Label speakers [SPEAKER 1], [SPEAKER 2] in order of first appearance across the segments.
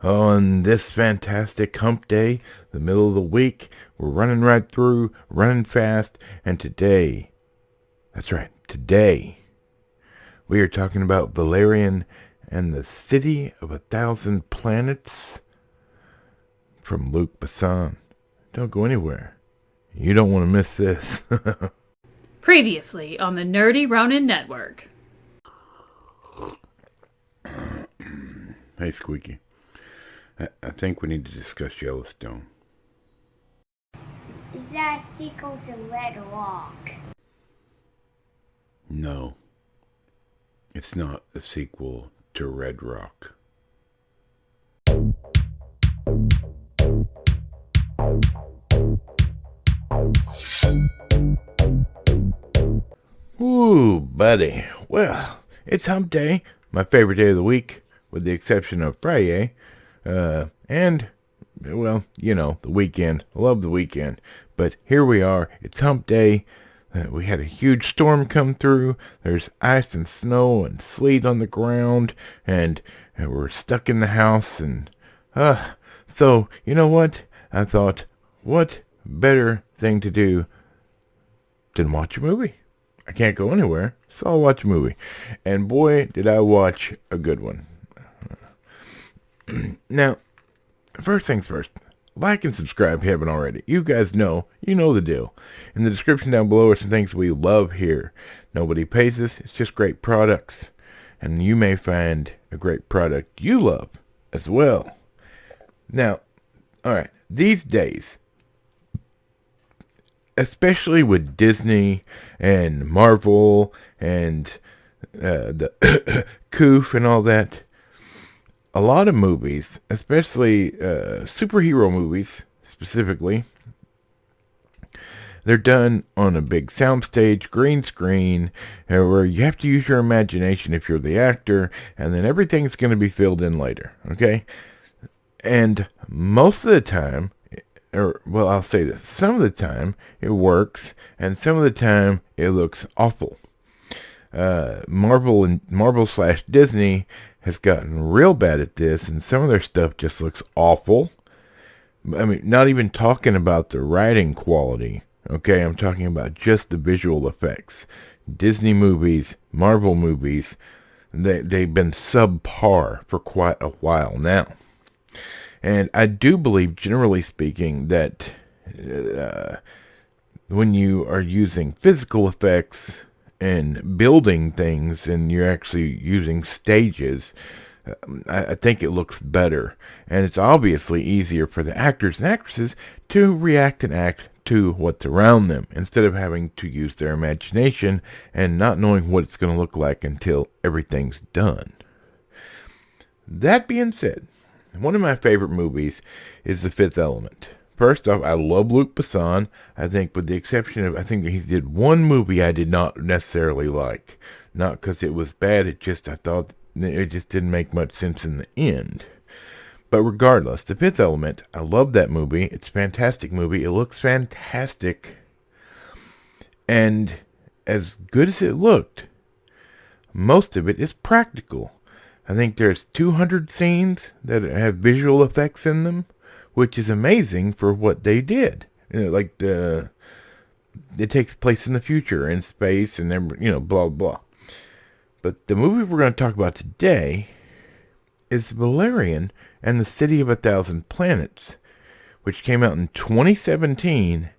[SPEAKER 1] On this fantastic hump day, the middle of the week, we're running right through, running fast, and today, that's right, today, we are talking about Valerian and the City of 1,000 Planets from Luc Besson. Don't go anywhere. You don't want to miss this.
[SPEAKER 2] Previously on the Nerdy Ronin Network.
[SPEAKER 1] Hey, Squeaky. I think we need to discuss Yellowstone.
[SPEAKER 3] Is that a sequel to Red Rock?
[SPEAKER 1] No. It's not a sequel to Red Rock. Ooh, buddy. Well, it's hump day, my favorite day of the week, with the exception of Friday. And, well, the weekend. I love the weekend. But here we are. It's hump day. We had a huge storm come through. There's ice and snow and sleet on the ground. And we're stuck in the house. And, so, you know what? I thought, what better thing to do than watch a movie? I can't go anywhere, so I'll watch a movie. And boy, did I watch a good one. Now, first things first, like and subscribe if you haven't already. You guys know, the deal. In the description down below are some things we love here. Nobody pays us, it's just great products. And you may find a great product you love as well. Now, alright, these days, especially with Disney and Marvel and the Coof and all that, a lot of movies, especially superhero movies specifically, they're done on a big soundstage, green screen, where you have to use your imagination if you're the actor, and then everything's going to be filled in later, okay? And most of the time, I'll say this, some of the time it works, and some of the time it looks awful. Marvel/Disney has gotten real bad at this, and some of their stuff just looks awful. I mean, not even talking about the writing quality, okay? I'm talking about just the visual effects. Disney movies, Marvel movies, they've been subpar for quite a while now. And I do believe, generally speaking, that when you are using physical effects and building things and you're actually using stages, I think it looks better. And it's obviously easier for the actors and actresses to react and act to what's around them instead of having to use their imagination and not knowing what it's going to look like until everything's done. That being said, one of my favorite movies is The Fifth Element. First off, I love Luc Besson. I think with the exception of, I think he did one movie I did not necessarily like. Not because it was bad, I thought it just didn't make much sense in the end. But regardless, The Fifth Element, I love that movie. It's a fantastic movie. It looks fantastic. And as good as it looked, most of it is practical. I think there's 200 scenes that have visual effects in them, which is amazing for what they did. It takes place in the future, in space, and blah, blah. But the movie we're going to talk about today is Valerian and the City of 1,000 Planets, which came out in 2017,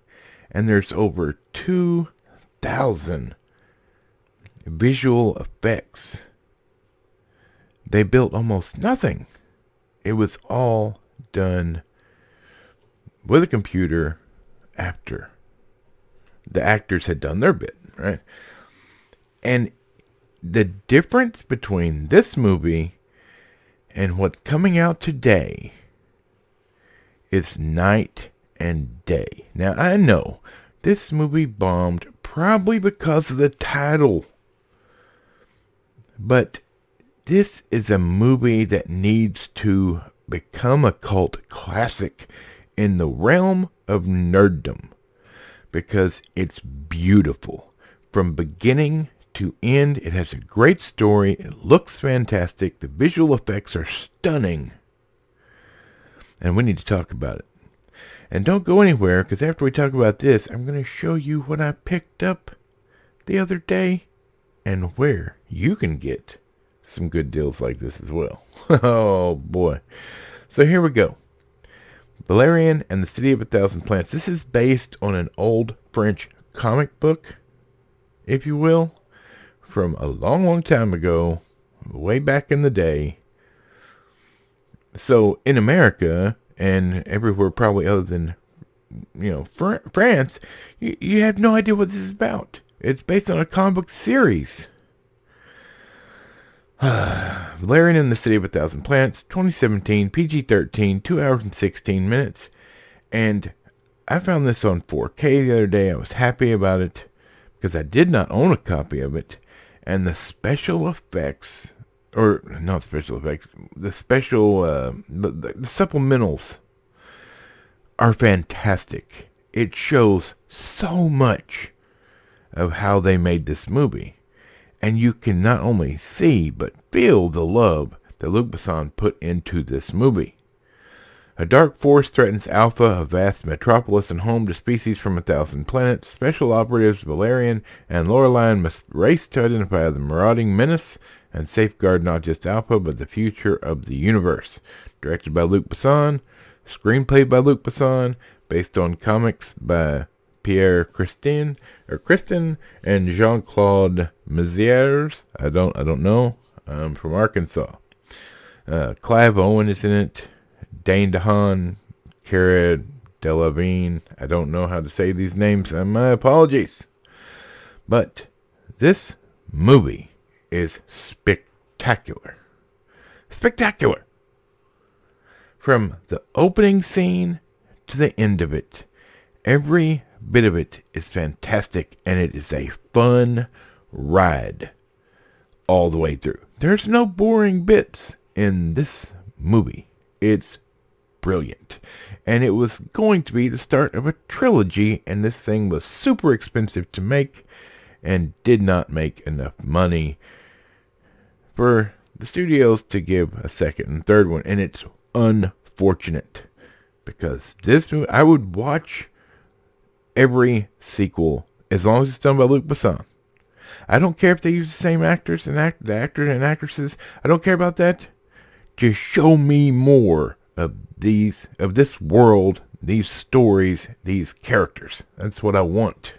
[SPEAKER 1] and there's over 2,000 visual effects. They built almost nothing. It was all done with a computer after the actors had done their bit, right? And the difference between this movie and what's coming out today is night and day. Now, I know this movie bombed probably because of the title, but this is a movie that needs to become a cult classic in the realm of nerddom because it's beautiful. From beginning to end, it has a great story. It looks fantastic. The visual effects are stunning. and we need to talk about it. And don't go anywhere, because after we talk about this, I'm going to show you what I picked up the other day and where you can get some good deals like this as well. Oh boy. So here we go. Valerian and the City of 1,000 Plants. This is based on an old French comic book, if you will, from a long, long time ago, way back in the day. So in America, and everywhere probably other than, France, you have no idea what this is about. It's based on a comic book series. Valerian and the City of 1,000 Plants, 2017, PG-13, 2 hours and 16 minutes. And I found this on 4K the other day. I was happy about it because I did not own a copy of it. And the special effects, or not special effects, the special, the supplementals are fantastic. It shows so much of how they made this movie. And you can not only see, but feel the love that Luc Besson put into this movie. A dark force threatens Alpha, a vast metropolis and home to species from 1,000 planets. Special operatives Valerian and Laureline must race to identify the marauding menace and safeguard not just Alpha, but the future of the universe. Directed by Luc Besson, screenplay by Luc Besson, based on comics by Pierre Christin and Jean-Claude Mézières. I don't know. From Arkansas. Clive Owen is in it. Dane DeHaan, Cara Delevingne. I don't know how to say these names. My apologies. But this movie is spectacular. Spectacular. From the opening scene to the end of it, every bit of it is fantastic, and it is a fun ride all the way through. There's no boring bits in this movie. It's brilliant. And it was going to be the start of a trilogy, and this thing was super expensive to make and did not make enough money for the studios to give a second and third one. And it's unfortunate, because this movie, I would watch every sequel as long as it's done by Luc Besson. I don't care if they use the same actors and actors and actresses. I don't care about that. Just show me more of this world, these stories, these characters. That's what I want.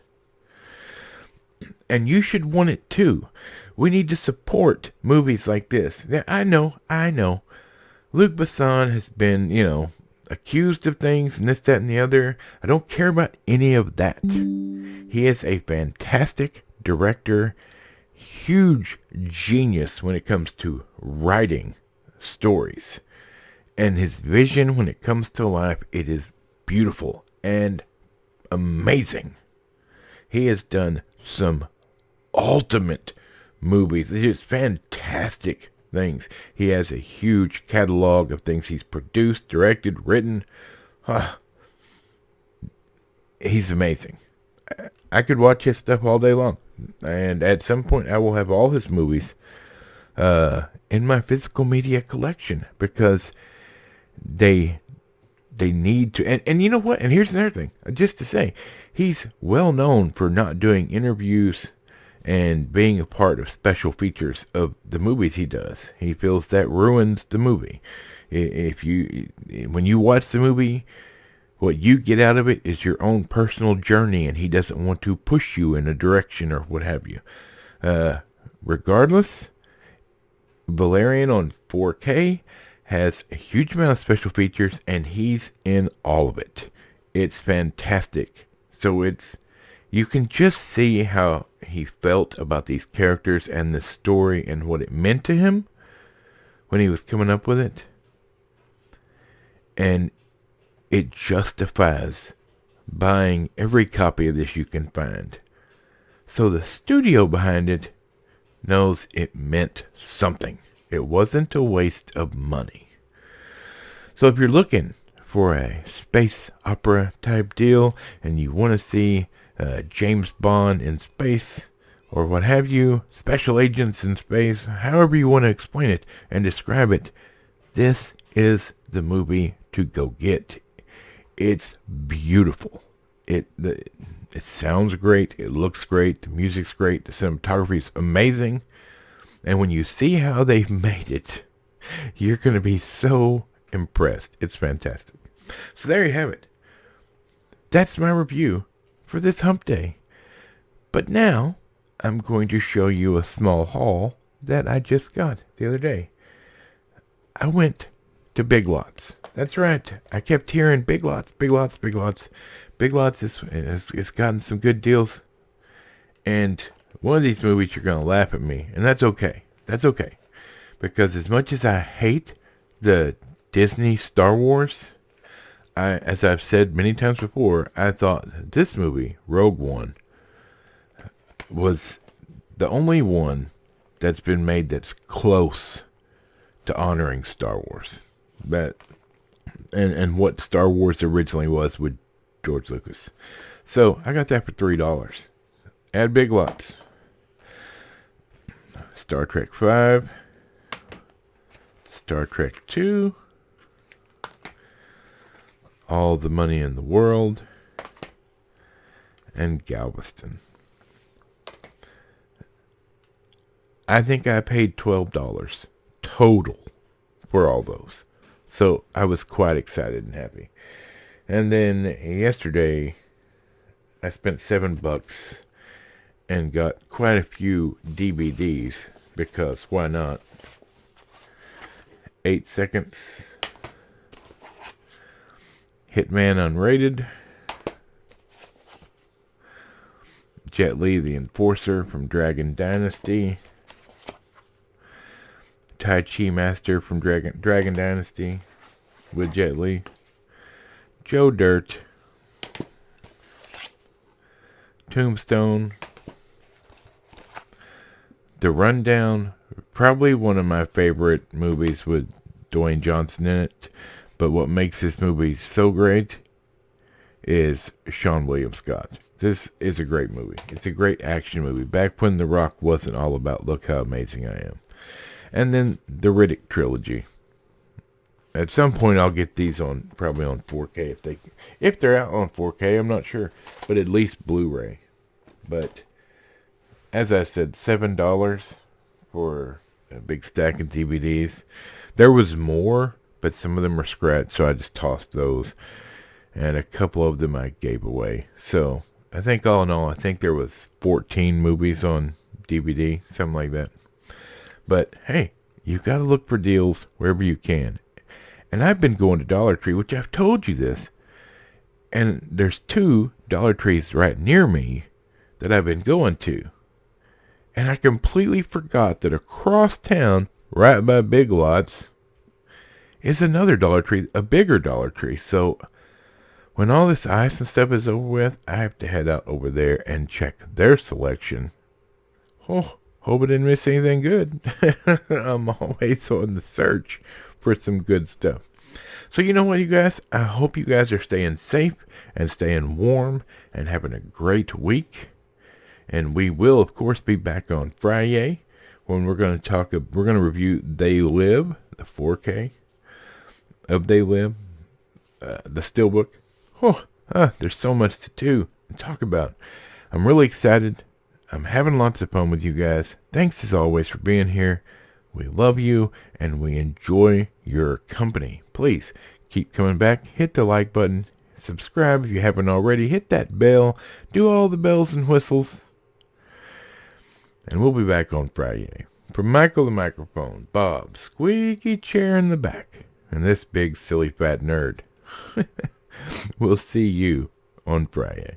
[SPEAKER 1] And you should want it too. We need to support movies like this. Yeah, I know. Luc Besson has been, accused of things and this, that, and the other. I don't care about any of that. He is a fantastic director, huge genius when it comes to writing stories. And his vision when it comes to life, it is beautiful and amazing. He has done some ultimate movies. It's just fantastic things. He has a huge catalog of things he's produced, directed, written. He's amazing. I could watch his stuff all day long. And at some point I will have all his movies in my physical media collection, because they need to. And you know what? And here's another thing. Just to say, he's well known for not doing interviews and being a part of special features of the movies he does. He feels that ruins the movie. When you watch the movie, what you get out of it is your own personal journey, and he doesn't want to push you in a direction or what have you. Regardless, Valerian on 4K has a huge amount of special features, and he's in all of it. It's fantastic. So you can just see how he felt about these characters and the story and what it meant to him when he was coming up with it. And it justifies buying every copy of this you can find. So the studio behind it knows it meant something. It wasn't a waste of money. So if you're looking for a space opera type deal and you want to see James Bond in space or what have you, special agents in space, however you want to explain it and describe it, this is the movie to to go get. It's beautiful. It sounds great. It looks great. The music's great. The cinematography is amazing. And when you see how they've made it, you're going to be so impressed. It's fantastic. So there you have it. That's my review for this hump day. But now, I'm going to show you a small haul that I just got the other day. I went to Big Lots. That's right. I kept hearing Big Lots, Big Lots, Big Lots. Big Lots it's gotten some good deals. And one of these movies you're going to laugh at me. And that's okay. That's okay. Because as much as I hate the Disney Star Wars, as I've said many times before, I thought this movie, Rogue One, was the only one that's been made that's close to honoring Star Wars. And what Star Wars originally was with George Lucas. So I got that for $3 at Big Lots. Star Trek 5, Star Trek 2, All the Money in the World, and Galveston. I think I paid $12 total for all those. So I was quite excited and happy. And then yesterday, I spent $7 and got quite a few DVDs because why not? 8 Seconds, Hitman Unrated, Jet Li the Enforcer from Dragon Dynasty, Tai Chi Master from Dragon Dynasty with Jet Li, Joe Dirt, Tombstone, The Rundown, probably one of my favorite movies with Dwayne Johnson in it, but what makes this movie so great is Sean William Scott. This is a great movie. It's a great action movie. Back when The Rock wasn't all about look how amazing I am. And then the Riddick trilogy. At some point I'll get these on probably on 4K if they're out on 4K, I'm not sure, but at least Blu-ray. But as I said, $7 for a big stack of DVDs. There was more, but some of them were scratched, so I just tossed those. And a couple of them I gave away. So I think all in all, I think there was 14 movies on DVD, something like that. But hey, you've got to look for deals wherever you can. And I've been going to Dollar Tree, which I've told you this. And there's 2 Dollar Trees right near me that I've been going to. And I completely forgot that across town, right by Big Lots, is another Dollar Tree, a bigger Dollar Tree. So when all this ice and stuff is over with, I have to head out over there and check their selection. Oh, hope I didn't miss anything good. I'm always on the search for some good stuff. So you know what, you guys? I hope you guys are staying safe and staying warm and having a great week. And we will, of course, be back on Friday when we're going to review They Live, the 4K of They Live, the Steelbook. There's so much to do and talk about. I'm really excited. I'm having lots of fun with you guys. Thanks as always for being here. We love you and we enjoy your company. Please keep coming back. Hit the like button. Subscribe if you haven't already. Hit that bell. Do all the bells and whistles. And we'll be back on Friday. From Michael the Microphone, Bob, squeaky chair in the back, and this big silly fat nerd. We'll see you on Friday.